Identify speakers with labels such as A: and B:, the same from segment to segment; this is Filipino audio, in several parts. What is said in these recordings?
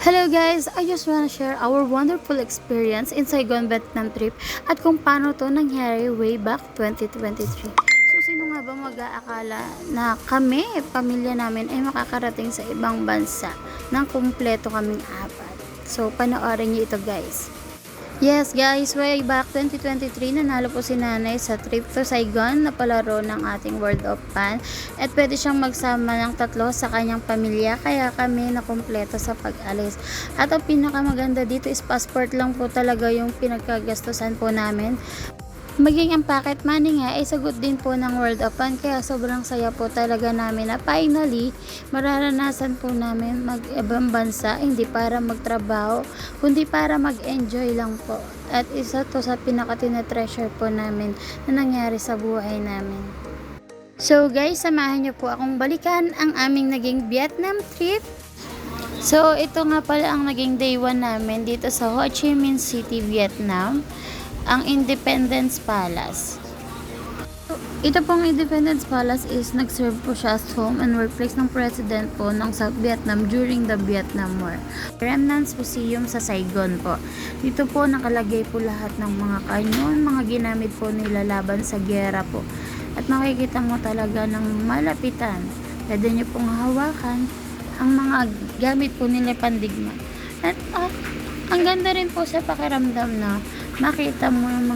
A: Hello guys! I just wanna share our wonderful experience in Saigon, Vietnam trip at kung paano to nangyari way back 2023. So sino nga ba mag-aakala na kami, pamilya namin ay makakarating sa ibang bansa nang kumpleto kaming apat. So panoorin niyo ito guys. Yes guys, way back 2023 nanalo po si nanay sa trip to Saigon na palaro ng ating World of Pan at pwede siyang magsama ng tatlo sa kanyang pamilya kaya kami nakumpleto sa pag-alis. At ang pinakamaganda dito is passport lang po talaga yung pinagkagastusan po namin. Maging ang pocket money nga ay sagot din po ng World of Fun kaya sobrang saya po talaga namin na finally mararanasan po namin mag-ibang bansa hindi para magtrabaho kundi para mag-enjoy lang po at isa to sa pinaka-treasure po namin na nangyari sa buhay namin. So guys, samahan niyo po akong balikan ang aming naging Vietnam trip. So ito nga pala ang naging day 1 namin dito sa Ho Chi Minh City, Vietnam, ang Independence Palace. Ito pong Independence Palace is nag-serve po siya as home and workplace ng president po ng South Vietnam during the Vietnam War. Remnants Museum sa Saigon po. Dito po nakalagay po lahat ng mga kanyon, mga ginamit po nila laban sa giyera po. At makikita mo talaga ng malapitan. Pwede nyo pong hawakan ang mga gamit po nila pandigma. At ang ganda rin po sa pakiramdam na makita mo yung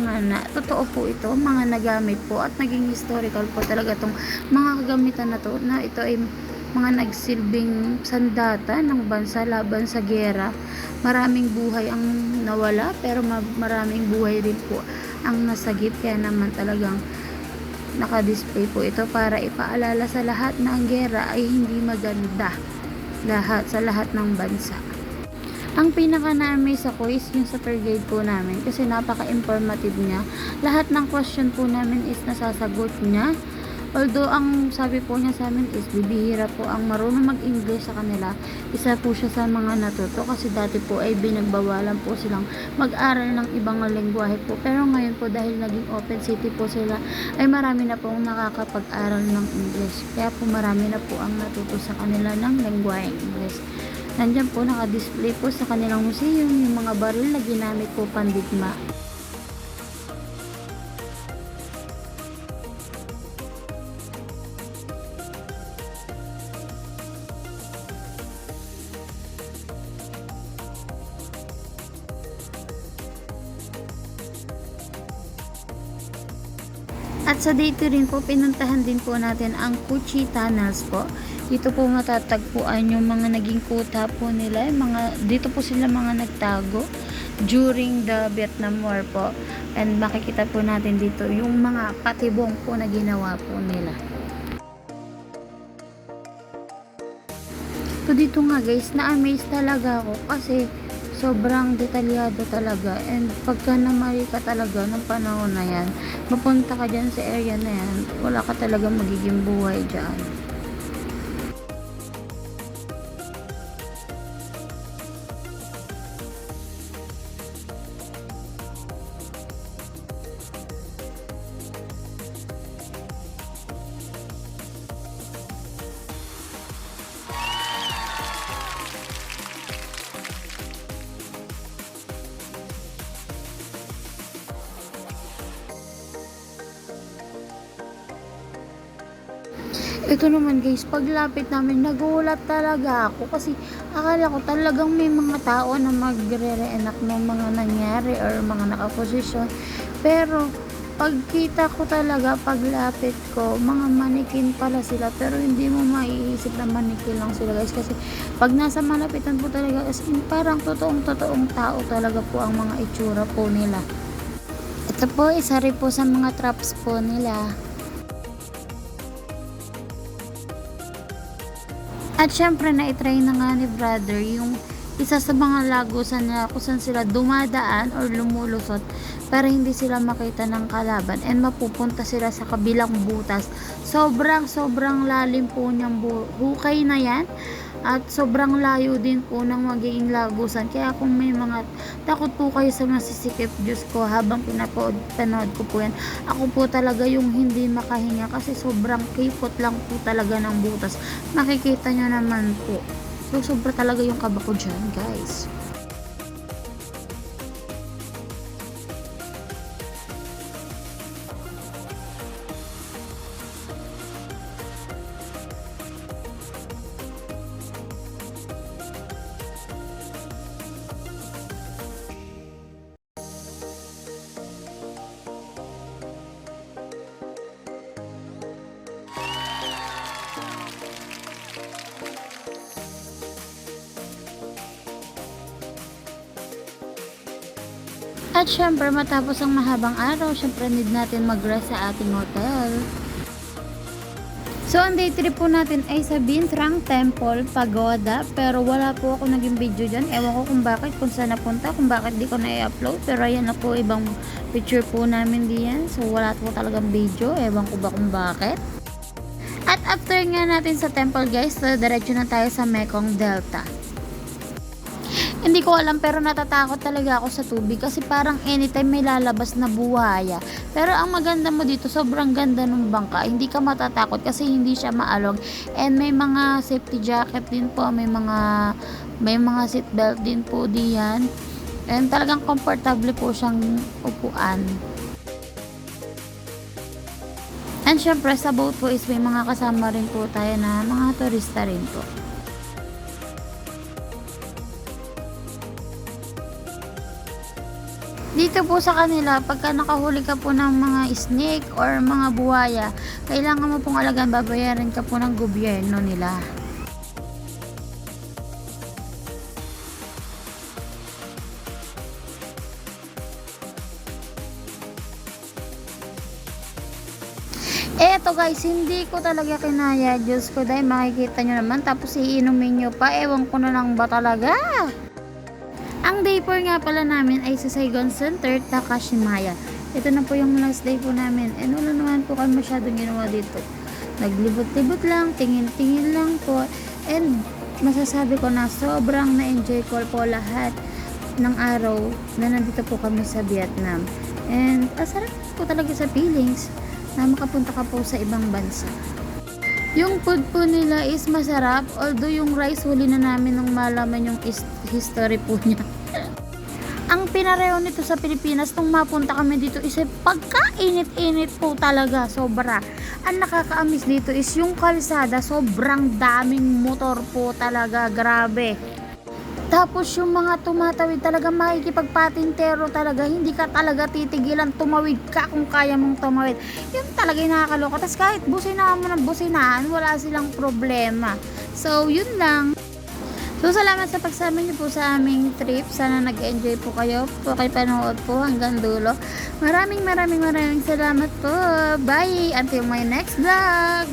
A: totoo po ito, mga nagamit po at naging historical po talaga itong mga kagamitan na to na ito ay mga nagsilbing sandata ng bansa laban sa giyera. Maraming buhay ang nawala pero maraming buhay din po ang nasagip kaya naman talagang nakadisplay po ito para ipaalala sa lahat na ang giyera ay hindi maganda sa lahat ng bansa. Ang pinaka-na-amaze ako is yung sa tour guide po namin kasi napaka-informative niya. Lahat ng question po namin is nasasagot niya. Although ang sabi po niya sa amin is bibihira po ang marunong mag-English sa kanila. Isa po siya sa mga natuto kasi dati po ay binagbawalan po silang mag-aral ng ibang lengguwahe po. Pero ngayon po dahil naging open city po sila ay marami na pong nakakapag-aral ng English. Kaya po marami na po ang natuto sa kanila ng lengguwaheng English. Nandiyan po naka-display po sa kanilang museum yung mga baril na ginamit po pandigma. At sa day 2 rin po, pinuntahan din po natin ang Cu Chi Tunnels po. Dito po matatagpuan yung mga naging kuta po nila. Dito po sila mga nagtago during the Vietnam War po. And makikita po natin dito yung mga patibong po na ginawa po nila. So dito nga guys, na-amaze talaga ako kasi sobrang detalyado talaga and pagka namali ka talaga ng panahon na yan, mapunta ka dyan sa area na yan, wala ka talaga magiging buhay dyan. Ito naman guys, paglapit namin, nagulat talaga ako kasi akala ko talagang may mga tao na magre-reenact ng mga nangyari or mga nakaposisyon. Pero pagkita ko talaga, paglapit ko, mga manikin pala sila pero hindi mo maiisip na manikin lang sila guys kasi pag nasa malapitan po talaga as in parang totoong tao talaga po ang mga itsura po nila. Ito po, isa rin po sa mga traps po nila. At syempre na-try na nga ni brother yung isa sa mga lagusan na kung saan sila dumadaan or lumulusot para hindi sila makita ng kalaban and mapupunta sila sa kabilang butas. Sobrang lalim po niyang hukay na yan at sobrang layo din po ng magiging lagusan. Kaya kung may mga takot po kayo sa masisikip, Diyos ko, habang pinapanood ko po yan, ako po talaga yung hindi makahinga kasi sobrang kipot lang po talaga ng butas. Makikita nyo naman po. So, sobra talaga yung kaba ko dyan, guys. At syempre, matapos ang mahabang araw, syempre need natin mag-rest sa ating hotel. So, ang day trip po natin ay sa Bintrang Temple, Pagoda. Pero wala po ako naging video dyan. Ewan ko kung bakit, kung saan napunta, kung bakit di ko na-upload. Pero ayan na po, ibang picture po namin diyan. So, wala po talagang video. Ewan ko ba kung bakit. At after nga natin sa temple, guys, so, diretso na tayo sa Mekong Delta. Hindi ko alam, pero natatakot talaga ako sa tubig kasi parang anytime may lalabas na buhaya. Pero ang maganda mo dito, sobrang ganda ng bangka. Hindi ka matatakot kasi hindi siya maalog. And may mga safety jacket din po, may mga seat belt din po diyan. And talagang comfortable po siyang upuan. And syempre sa boat po is may mga kasama rin po tayo na mga turista rin po. Dito po sa kanila, pagka nakahuli ka po ng mga snake or mga buhaya, kailangan mo pong alagaan, babayaran ka po ng gobyerno nila. Eto guys, hindi ko talaga kinaya. Diyos ko, dahil makikita nyo naman, tapos iinumin nyo pa, ewan ko na lang ba talaga. Ang day 4 nga pala namin ay sa Saigon Center, Takashimaya. Ito na po yung last day po namin. And wala naman po kami masyadong ginawa dito. Naglibot-libot lang, tingin-tingin lang po. And masasabi ko na sobrang na-enjoy ko po lahat ng araw na nandito po kami sa Vietnam. And sarap po talaga sa feelings na makapunta ka po sa ibang bansa. Yung food po nila is masarap, although yung rice huli na namin nung malaman yung history po niya. Ang pinareho nito sa Pilipinas nung mapunta kami dito is pagkainit-init po talaga, sobra. Ang nakakaamis dito is yung kalsada, sobrang daming motor po talaga, grabe. Tapos yung mga tumatawid talaga, makikipagpatintero talaga, hindi ka talaga titigilan, tumawid ka kung kaya mong tumawid. Yun talaga yung nakakaloka. Tapos kahit businahan mo ng businahan, wala silang problema. So yun lang. So salamat sa pagsama niyo po sa aming trip. Sana nag-enjoy po kayo. Pakipanood po hanggang dulo. Maraming salamat po. Bye! Until my next vlog!